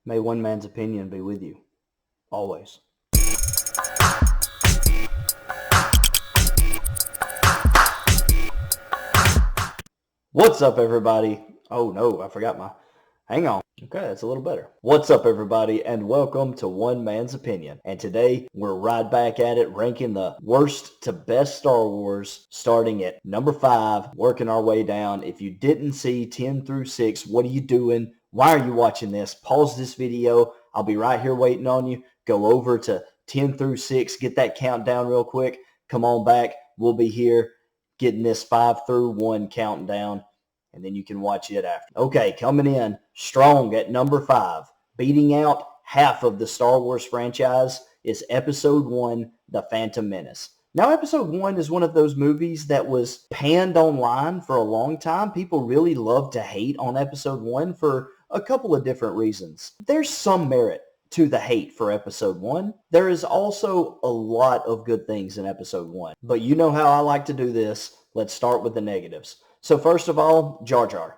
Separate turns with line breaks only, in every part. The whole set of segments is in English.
May one man's opinion be with you, always. What's up, everybody? Oh no, I forgot my... Hang on. Okay, that's a little better. What's up, everybody, and welcome to One Man's Opinion. And today, we're right back at it, ranking the worst to best Star Wars, starting at number 5, working our way down. If you didn't see 10 through 6, what are you doing? Why are you watching this? Pause this video. I'll be right here waiting on you. Go over to 10 through 6, get that countdown real quick. Come on back. We'll be here getting this 5 through 1 counting down, and then you can watch it after. Okay, coming in strong at number 5, beating out half of the Star Wars franchise, is Episode 1, The Phantom Menace. Now, Episode 1 is one of those movies that was panned online for a long time. People really love to hate on Episode 1 for a couple of different reasons. There's some merit to the hate for Episode 1. There is also a lot of good things in Episode 1. But you know how I like to do this. Let's start with the negatives. So first of all, Jar Jar.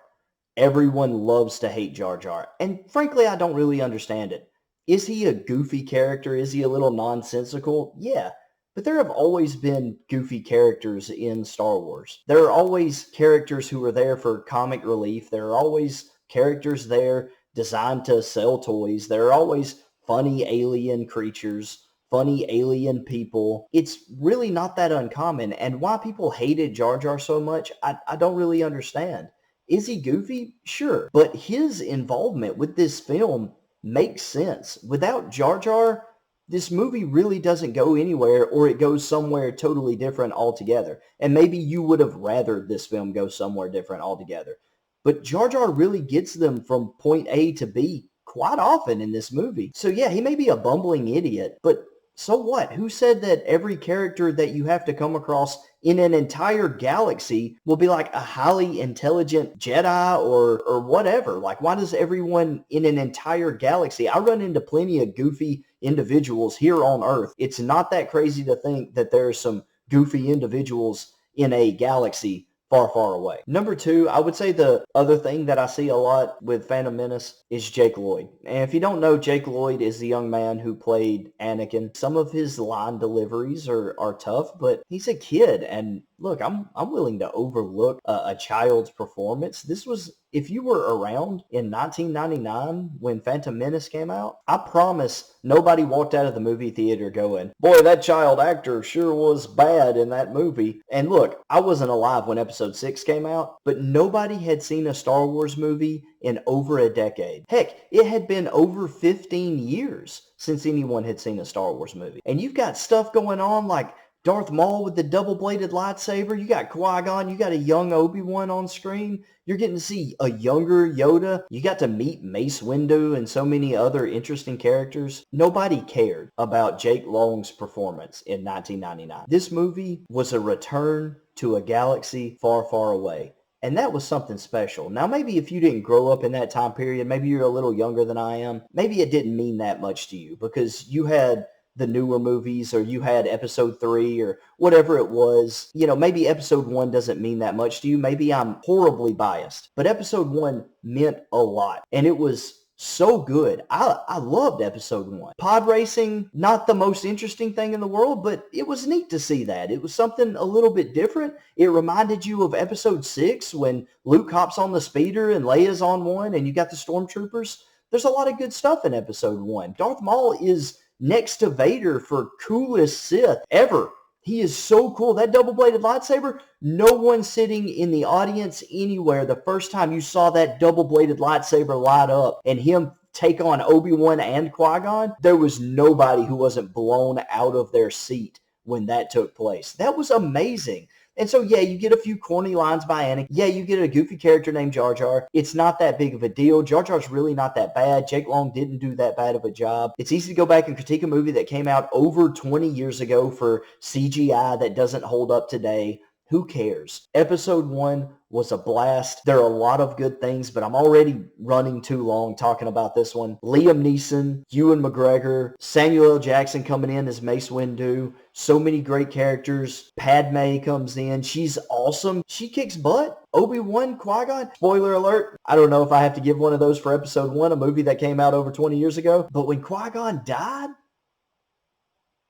Everyone loves to hate Jar Jar. And frankly, I don't really understand it. Is he a goofy character? Is he a little nonsensical? Yeah. But there have always been goofy characters in Star Wars. There are always characters who are there for comic relief. There are always characters there designed to sell toys. There are always funny alien creatures, funny alien people. It's really not that uncommon. And why people hated Jar Jar so much, I don't really understand. Is he goofy? Sure. But his involvement with this film makes sense. Without Jar Jar, this movie really doesn't go anywhere, or it goes somewhere totally different altogether. And maybe you would have rather this film go somewhere different altogether. But Jar Jar really gets them from point A to B quite often in this movie. So yeah, he may be a bumbling idiot, but so what? Who said that every character that you have to come across in an entire galaxy will be like a highly intelligent Jedi or whatever? Like, why does everyone in an entire galaxy... I run into plenty of goofy individuals here on Earth. It's not that crazy to think that there are some goofy individuals in a galaxy far, far away. Number 2, I would say the other thing that I see a lot with Phantom Menace is Jake Lloyd. And if you don't know, Jake Lloyd is the young man who played Anakin. Some of his line deliveries are tough, but he's a kid. And look, I'm willing to overlook a child's performance. This was... If you were around in 1999 when Phantom Menace came out, I promise nobody walked out of the movie theater going, boy, that child actor sure was bad in that movie. And look, I wasn't alive when Episode 6 came out, but nobody had seen a Star Wars movie in over a decade. Heck, it had been over 15 years since anyone had seen a Star Wars movie. And you've got stuff going on like Darth Maul with the double-bladed lightsaber. You got Qui-Gon. You got a young Obi-Wan on screen. You're getting to see a younger Yoda. You got to meet Mace Windu and so many other interesting characters. Nobody cared about Jake Long's performance in 1999. This movie was a return to a galaxy far, far away. And that was something special. Now, maybe if you didn't grow up in that time period, maybe you're a little younger than I am, maybe it didn't mean that much to you because you had the newer movies, or you had Episode 3 or whatever it was. You know, maybe Episode 1 doesn't mean that much to you. Maybe I'm horribly biased. But Episode 1 meant a lot. And it was so good. I loved Episode 1. Pod racing, not the most interesting thing in the world, but it was neat to see that. It was something a little bit different. It reminded you of Episode 6 when Luke hops on the speeder and Leia's on one and you got the stormtroopers. There's a lot of good stuff in Episode 1. Darth Maul is next to Vader for coolest Sith ever. He is so cool. That double-bladed lightsaber, no one sitting in the audience anywhere, the first time you saw that double-bladed lightsaber light up and him take on Obi-Wan and Qui-Gon, there was nobody who wasn't blown out of their seat when that took place. That was amazing. And so, yeah, you get a few corny lines by Anakin. Yeah, you get a goofy character named Jar Jar. It's not that big of a deal. Jar Jar's really not that bad. Jake Long didn't do that bad of a job. It's easy to go back and critique a movie that came out over 20 years ago for CGI that doesn't hold up today. Who cares? Episode 1 was a blast. There are a lot of good things, but I'm already running too long talking about this one. Liam Neeson, Ewan McGregor, Samuel L. Jackson coming in as Mace Windu. So many great characters. Padme comes in. She's awesome. She kicks butt. Obi-Wan, Qui-Gon. Spoiler alert. I don't know if I have to give one of those for episode 1, a movie that came out over 20 years ago. But when Qui-Gon died,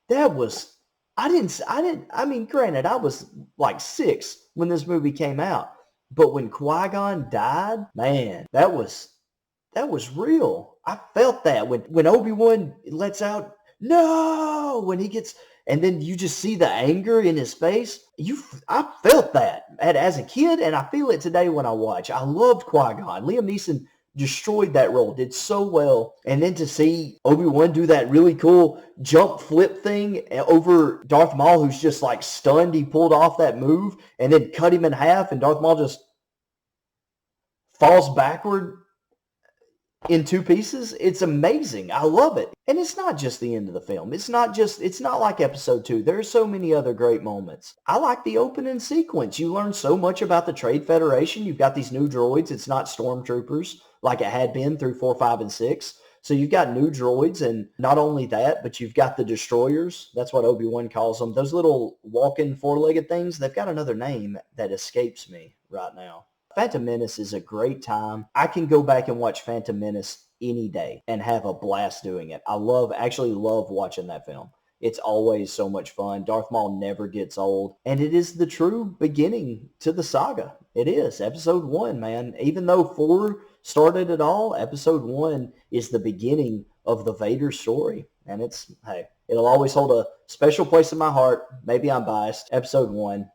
that was... I mean, granted, I was like 6 when this movie came out. But when Qui-Gon died, man, that was real. I felt that when Obi-Wan lets out, no, when he gets, and then you just see the anger in his face. I felt that as a kid, and I feel it today when I watch. I loved Qui-Gon. Liam Neeson destroyed that role, did so well. And then to see Obi-Wan do that really cool jump flip thing over Darth Maul, who's just like stunned he pulled off that move, and then cut him in half, and Darth Maul just falls backward in 2 pieces. It's amazing. I love it. And it's not just the end of the film. It's not like episode 2. There are so many other great moments. I like the opening sequence. You learn so much about the Trade Federation. You've got these new droids. It's not stormtroopers like it had been through 4, 5, and 6. So you've got new droids, and not only that, but you've got the destroyers. That's what Obi-Wan calls them. Those little walking 4-legged things, they've got another name that escapes me right now. Phantom Menace is a great time. I can go back and watch Phantom Menace any day and have a blast doing it. I actually love watching that film. It's always so much fun. Darth Maul never gets old. And it is the true beginning to the saga. It is. Episode 1, man. Even though 4 started it all, episode 1 is the beginning of the Vader story. And it'll always hold a special place in my heart. Maybe I'm biased. Episode 1.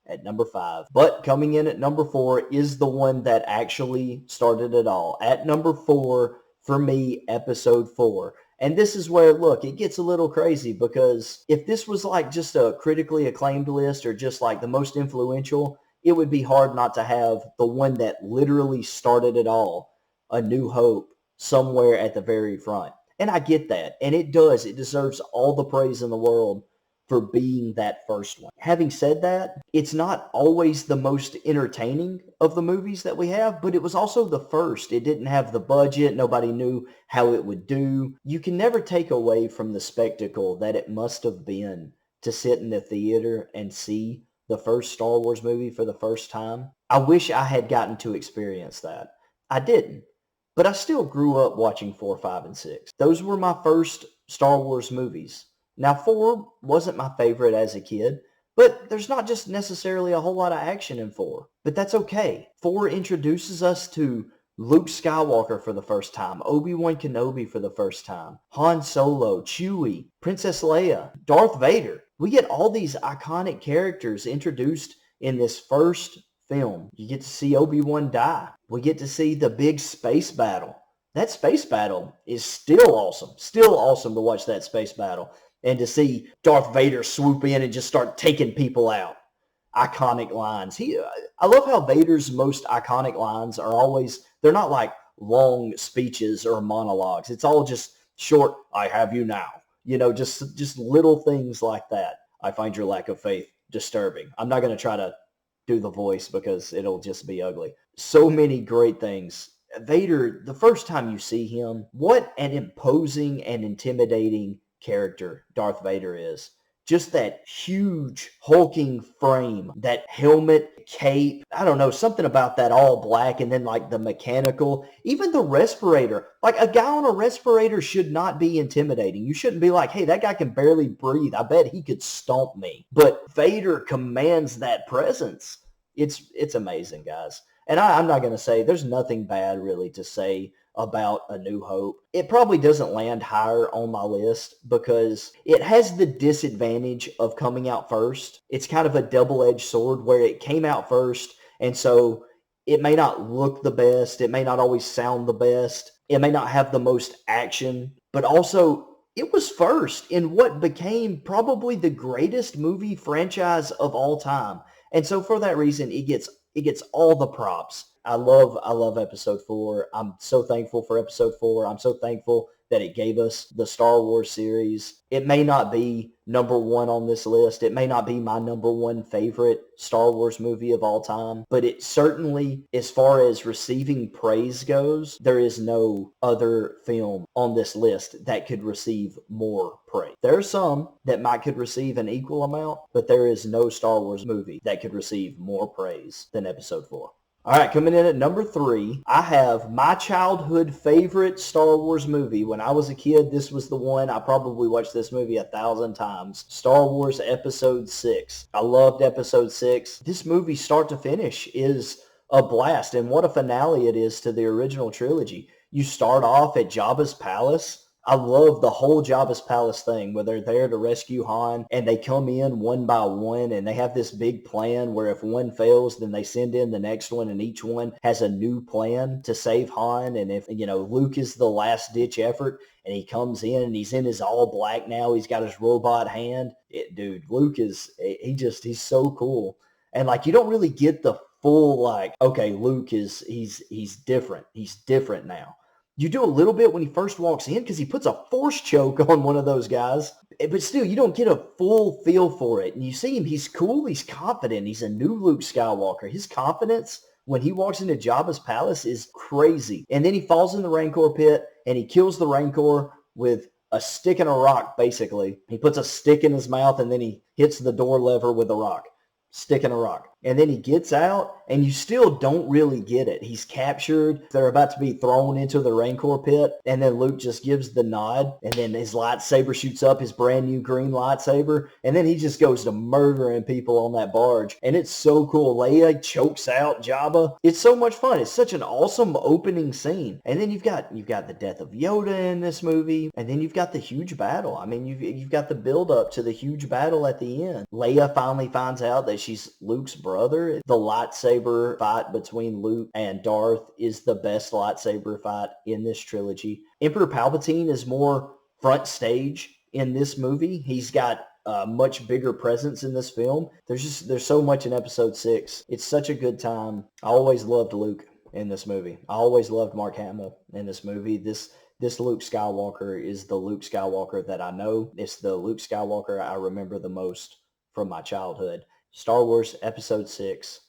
At number 5. But coming in at number 4 is the one that actually started it all. At number 4, for me, episode 4. And this is where, look, it gets a little crazy, because if this was like just a critically acclaimed list or just like the most influential, it would be hard not to have the one that literally started it all, A New Hope, somewhere at the very front. And I get that. And it does. It deserves all the praise in the world for being that first one. Having said that, it's not always the most entertaining of the movies that we have, but it was also the first. It didn't have the budget. Nobody knew how it would do. You can never take away from the spectacle that it must have been to sit in the theater and see the first Star Wars movie for the first time. I wish I had gotten to experience that. I didn't, but I still grew up watching 4, 5, and 6. Those were my first Star Wars movies. Now, 4 wasn't my favorite as a kid, but there's not just necessarily a whole lot of action in 4. But that's okay. 4 introduces us to Luke Skywalker for the first time, Obi-Wan Kenobi for the first time, Han Solo, Chewie, Princess Leia, Darth Vader. We get all these iconic characters introduced in this first film. You get to see Obi-Wan die. We get to see the big space battle. That space battle is still awesome. Still awesome to watch that space battle. And to see Darth Vader swoop in and just start taking people out. Iconic lines. I love how Vader's most iconic lines are always, they're not like long speeches or monologues. It's all just short, I have you now. Just little things like that. I find your lack of faith disturbing. I'm not going to try to do the voice because it'll just be ugly. So many great things. Vader, the first time you see him, what an imposing and intimidating character Darth Vader is. Just that huge hulking frame, that helmet, cape, I don't know, something about that all black, and then like the mechanical, even the respirator. Like a guy on a respirator should not be intimidating. You shouldn't be like, hey, that guy can barely breathe. I bet he could stomp me. But Vader commands that presence. It's amazing, guys. And I'm not going to say, there's nothing bad really to say about A New Hope. It probably doesn't land higher on my list because it has the disadvantage of coming out first. It's kind of a double-edged sword where it came out first, and so it may not look the best. It may not always sound the best. It may not have the most action, but also it was first in what became probably the greatest movie franchise of all time. And so for that reason, it gets all the props. I love episode 4. I'm so thankful for episode 4. I'm so thankful that it gave us the Star Wars series. It may not be number one on this list. It may not be my number one favorite Star Wars movie of all time, but it certainly, as far as receiving praise goes, there is no other film on this list that could receive more praise. There are some that might could receive an equal amount, but there is no Star Wars movie that could receive more praise than episode 4. All right, coming in at number 3, I have my childhood favorite Star Wars movie. When I was a kid, this was the one. I probably watched this movie 1,000 times. Star Wars Episode 6. I loved Episode 6. This movie, start to finish, is a blast, and what a finale it is to the original trilogy. You start off at Jabba's palace. I love the whole Jabba's palace thing where they're there to rescue Han and they come in one by one and they have this big plan where if one fails, then they send in the next one and each one has a new plan to save Han. And if, Luke is the last ditch effort and he comes in and he's in his all black now, he's got his robot hand. Luke he's so cool. And you don't really get the full okay, Luke he's different. He's different now. You do a little bit when he first walks in because he puts a force choke on one of those guys. But still, you don't get a full feel for it. And you see him, he's cool, he's confident. He's a new Luke Skywalker. His confidence when he walks into Jabba's palace is crazy. And then he falls in the Rancor pit and he kills the Rancor with a stick and a rock, basically. He puts a stick in his mouth and then he hits the door lever with a rock. Stick and a rock. And then he gets out, and you still don't really get it. He's captured. They're about to be thrown into the Rancor pit, and then Luke just gives the nod, and then his lightsaber shoots up, his brand new green lightsaber, and then he just goes to murdering people on that barge. And it's so cool. Leia chokes out Jabba. It's so much fun. It's such an awesome opening scene. And then you've got the death of Yoda in this movie, and then you've got the huge battle. I mean, you've got the build up to the huge battle at the end. Leia finally finds out that she's Luke's brother. The lightsaber fight between Luke and Darth is the best lightsaber fight in this trilogy. Emperor Palpatine is more front stage in this movie. He's got a much bigger presence in this film. There's so much in episode 6. It's such a good time. I always loved Luke in this movie. I always loved Mark Hamill in this movie. This Luke Skywalker is the Luke Skywalker that I know. It's the Luke Skywalker I remember the most from my childhood. Star Wars Episode 6,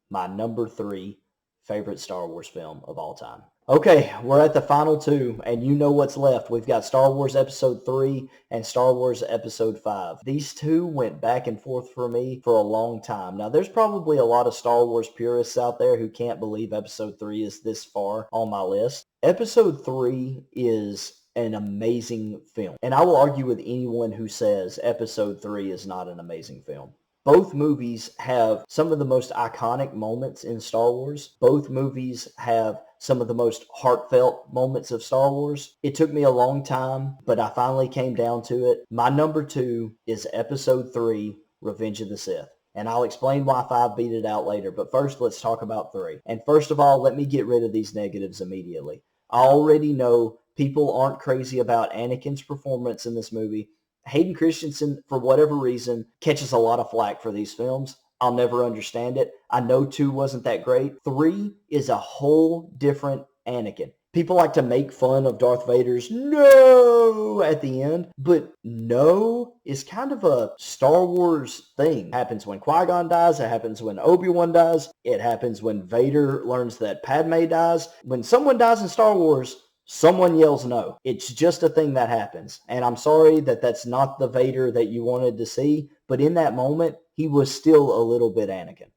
my number 3 favorite Star Wars film of all time. Okay, we're at the final 2, and you know what's left. We've got Star Wars Episode 3 and Star Wars Episode 5. These two went back and forth for me for a long time. Now, there's probably a lot of Star Wars purists out there who can't believe Episode 3 is this far on my list. Episode 3 is an amazing film, and I will argue with anyone who says Episode 3 is not an amazing film. Both movies have some of the most iconic moments in Star Wars. Both movies have some of the most heartfelt moments of Star Wars. It took me a long time, but I finally came down to it. My number 2 is Episode 3, Revenge of the Sith. And I'll explain why 5 beat it out later. But first, let's talk about 3. And first of all, let me get rid of these negatives immediately. I already know people aren't crazy about Anakin's performance in this movie. Hayden Christensen, for whatever reason, catches a lot of flack for these films. I'll never understand it. I know 2 wasn't that great. 3 is a whole different Anakin. People like to make fun of Darth Vader's "no" at the end, but "no" is kind of a Star Wars thing. It happens when Qui-Gon dies. It happens when Obi-Wan dies. It happens when Vader learns that Padme dies. When someone dies in Star Wars, someone yells "no." It's just a thing that happens. And I'm sorry that that's not the Vader that you wanted to see, but in that moment, he was still a little bit Anakin.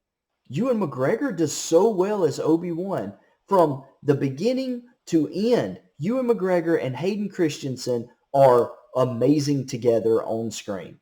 Ewan McGregor does so well as Obi-Wan. From the beginning to end, Ewan McGregor and Hayden Christensen are amazing together on screen.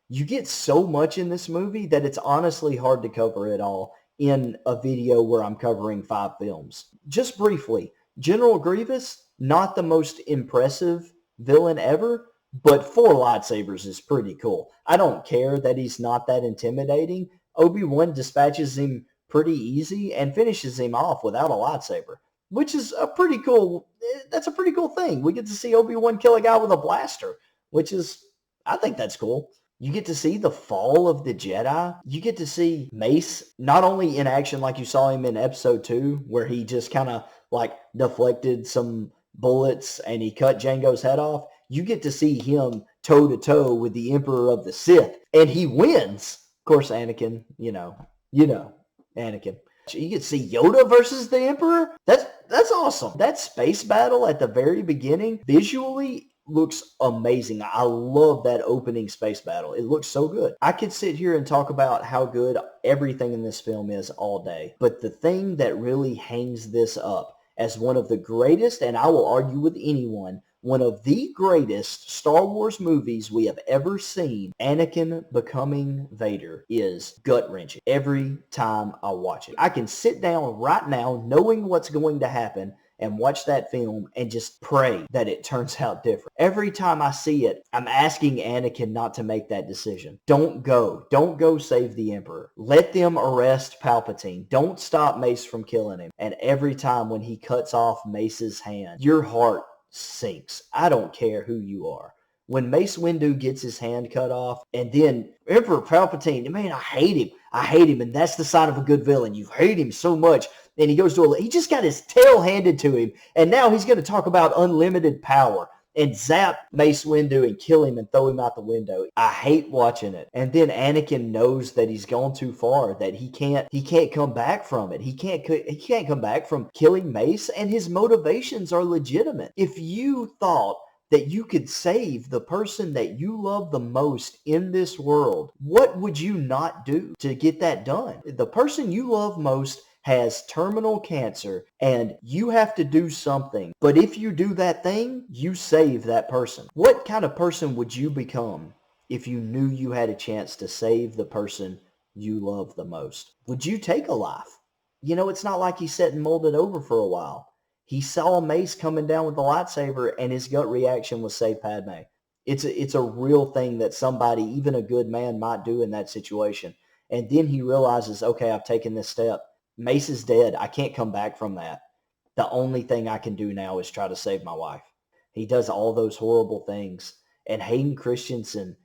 You get so much in this movie that it's honestly hard to cover it all in a video where I'm covering 5 films. Just briefly, General Grievous, not the most impressive villain ever, but 4 lightsabers is pretty cool. I don't care that he's not that intimidating. Obi-Wan dispatches him pretty easy and finishes him off without a lightsaber, which is that's a pretty cool thing. We get to see Obi-Wan kill a guy with a blaster, I think that's cool. You get to see the fall of the Jedi. You get to see Mace not only in action like you saw him in episode 2, where he just kind of like deflected some bullets and he cut Jango's head off. You get to see him toe to toe with the Emperor of the Sith, and he wins. Of course, Anakin, Anakin. You get to see Yoda versus the Emperor. That's awesome. That space battle at the very beginning, visually, looks amazing. I love that opening space battle. It looks so good. I could sit here and talk about how good everything in this film is all day, but the thing that really hangs this up as one of the greatest, and I will argue with anyone, one of the greatest Star Wars movies we have ever seen, Anakin becoming Vader, is gut-wrenching every time I watch it. I can sit down right now knowing what's going to happen and watch that film and just pray that it turns out different. Every time I see it, I'm asking Anakin not to make that decision. Don't go. Don't go save the Emperor. Let them arrest Palpatine. Don't stop Mace from killing him. And every time when he cuts off Mace's hand, your heart sinks. I don't care who you are. When Mace Windu gets his hand cut off, and then Emperor Palpatine, man, I hate him. I hate him, and that's the sign of a good villain. You hate him so much. And he goes to he just got his tail handed to him, and now he's going to talk about unlimited power and zap Mace Windu and kill him and throw him out the window. I hate watching it. And then Anakin knows that he's gone too far, that he can't come back from it. He can't come back from killing Mace, and his motivations are legitimate. If you thought that you could save the person that you love the most in this world, what would you not do to get that done? The person you love most has terminal cancer, and you have to do something. But if you do that thing, you save that person. What kind of person would you become if you knew you had a chance to save the person you love the most? Would you take a life? It's not like he sat and mulled it over for a while. He saw Mace coming down with the lightsaber, and his gut reaction was save Padme. It's a real thing that somebody, even a good man, might do in that situation. And then he realizes, okay, I've taken this step. Mace is dead. I can't come back from that. The only thing I can do now is try to save my wife. He does all those horrible things, and Hayden Christensen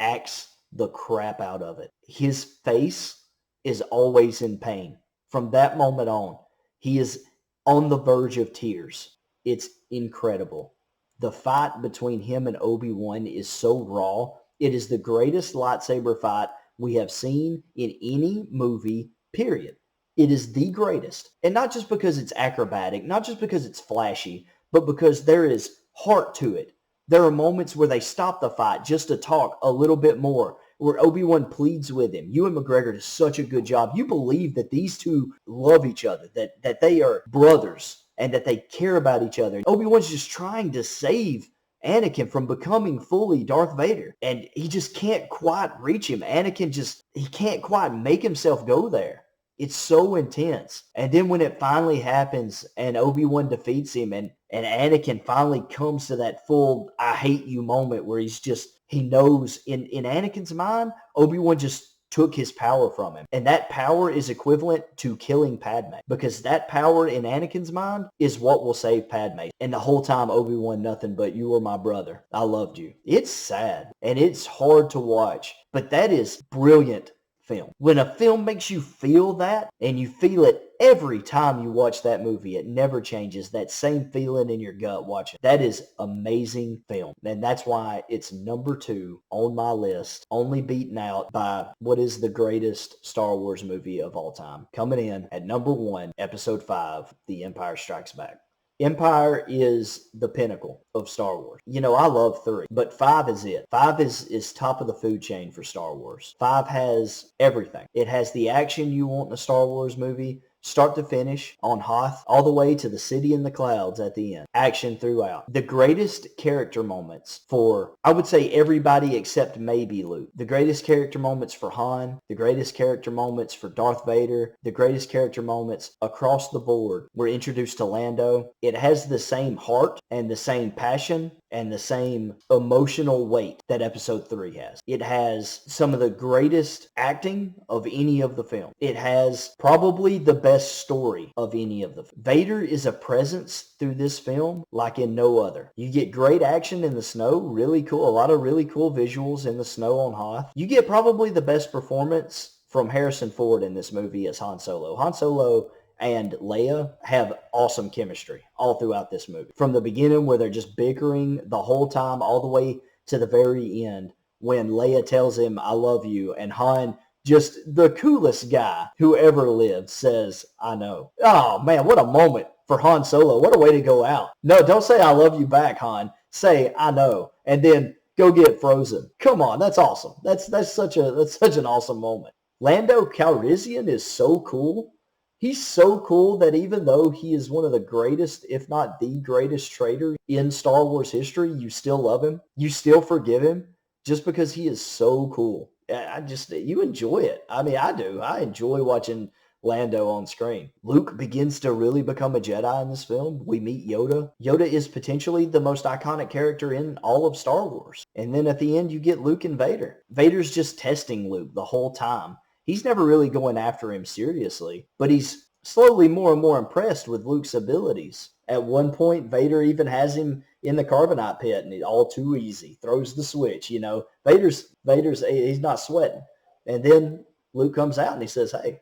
acts the crap out of it. His face is always in pain. From that moment on, he is on the verge of tears. It's incredible. The fight between him and Obi-Wan is so raw. It is the greatest lightsaber fight we have seen in any movie, period. It is the greatest. And not just because it's acrobatic, not just because it's flashy, but because there is heart to it. There are moments where they stop the fight just to talk a little bit more, where Obi-Wan pleads with him. Ewan McGregor does such a good job. You believe that these two love each other, that they are brothers, and that they care about each other. Obi-Wan's just trying to save Anakin from becoming fully Darth Vader, and he just can't quite reach him. He can't quite make himself go there. It's so intense. And then when it finally happens and Obi-Wan defeats him, and Anakin finally comes to that full I hate you moment where he knows in Anakin's mind, Obi-Wan just took his power from him. And that power is equivalent to killing Padme, because that power in Anakin's mind is what will save Padme. And the whole time, Obi-Wan, nothing but you were my brother. I loved you. It's sad and it's hard to watch, but that is brilliant film. When a film makes you feel that, and you feel it every time you watch that movie, it never changes. That same feeling in your gut watching. That is amazing film. And that's why it's number 2 on my list, only beaten out by what is the greatest Star Wars movie of all time. Coming in at number 1, Episode 5, The Empire Strikes Back. Empire is the pinnacle of Star Wars. I love 3, but 5 is it. 5 is top of the food chain for Star Wars. 5 has everything. It has the action you want in a Star Wars movie, start to finish, on Hoth, all the way to the city in the clouds at the end. Action throughout. The greatest character moments for, I would say, everybody except maybe Luke. The greatest character moments for Han. The greatest character moments for Darth Vader. The greatest character moments across the board. We're introduced to Lando. It has the same heart and the same passion and the same emotional weight that episode 3 has. It has some of the greatest acting of any of the films. It has probably the best story of any of the films. Vader is a presence through this film like in no other. You get great action in the snow, really cool, a lot of really cool visuals in the snow on Hoth. You get probably the best performance from Harrison Ford in this movie as Han Solo. Han Solo and Leia have awesome chemistry all throughout this movie. From the beginning where they're just bickering the whole time all the way to the very end when Leia tells him, I love you, and Han, just the coolest guy who ever lived, says, I know. Oh, man, what a moment for Han Solo. What a way to go out. No, don't say I love you back, Han. Say, I know. And then go get frozen. Come on, that's awesome. That's such an awesome moment. Lando Calrissian is so cool. He's so cool that even though he is one of the greatest, if not the greatest traitor in Star Wars history, you still love him. You still forgive him just because he is so cool. You enjoy it. I mean, I do. I enjoy watching Lando on screen. Luke begins to really become a Jedi in this film. We meet Yoda. Yoda is potentially the most iconic character in all of Star Wars. And then at the end, you get Luke and Vader. Vader's just testing Luke the whole time. He's never really going after him seriously, but he's slowly more and more impressed with Luke's abilities. At one point, Vader even has him in the carbonite pit, and he's all too easy. Throws the switch, you know. Vader's he's not sweating. And then Luke comes out and he says, hey,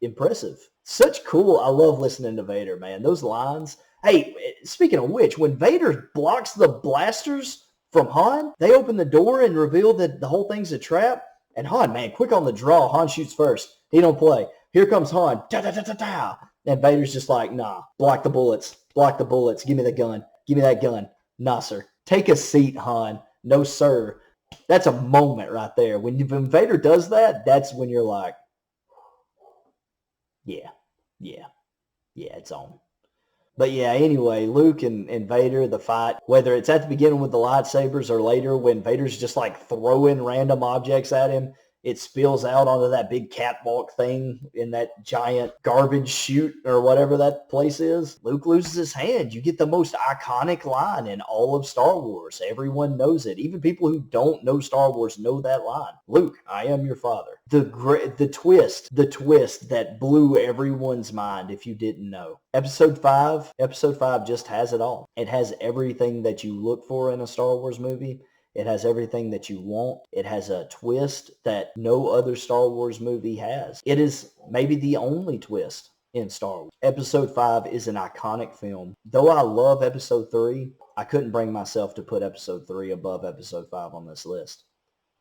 impressive. Such cool. I love listening to Vader, man. Those lines. Hey, speaking of which, when Vader blocks the blasters from Han, they open the door and reveal that the whole thing's a trap. And Han, man, quick on the draw. Han shoots first. He don't play. Here comes Han. Da-da-da-da-da. And Vader's just like, nah, block the bullets. Block the bullets. Give me the gun. Give me that gun. Nah, sir. Take a seat, Han. No, sir. That's a moment right there. When Vader does that, that's when you're like, yeah, it's on. But yeah, anyway, Luke and Vader, the fight, whether it's at the beginning with the lightsabers or later when Vader's just like throwing random objects at him, it spills out onto that big catwalk thing in that giant garbage chute or whatever that place is. Luke loses his hand. You get the most iconic line in all of Star Wars. Everyone knows it. Even people who don't know Star Wars know that line. Luke, I am your father. The twist that blew everyone's mind if you didn't know. Episode 5 just has it all. It has everything that you look for in a Star Wars movie. It has everything that you want. It has a twist that no other Star Wars movie has. It is maybe the only twist in Star Wars. Episode 5 is an iconic film. Though I love Episode 3, I couldn't bring myself to put Episode 3 above Episode 5 on this list.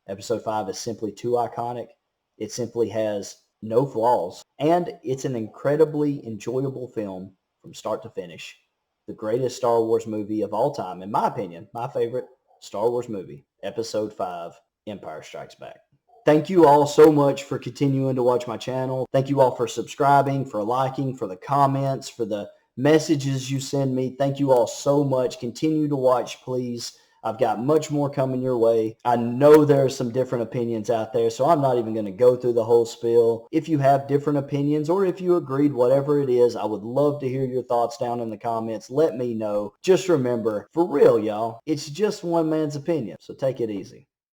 Episode 5 is simply too iconic. It simply has no flaws. And it's an incredibly enjoyable film from start to finish. The greatest Star Wars movie of all time, in my opinion, my favorite Star Wars movie, Episode 5, Empire Strikes Back. Thank you all so much for continuing to watch my channel. Thank you all for subscribing, for liking, for the comments, for the messages you send me. Thank you all so much. Continue to watch, please. I've got much more coming your way. I know there are some different opinions out there, so I'm not even going to go through the whole spiel. If you have different opinions or if you agreed, whatever it is, I would love to hear your thoughts down in the comments. Let me know. Just remember, for real, y'all, it's just one man's opinion, so take it easy.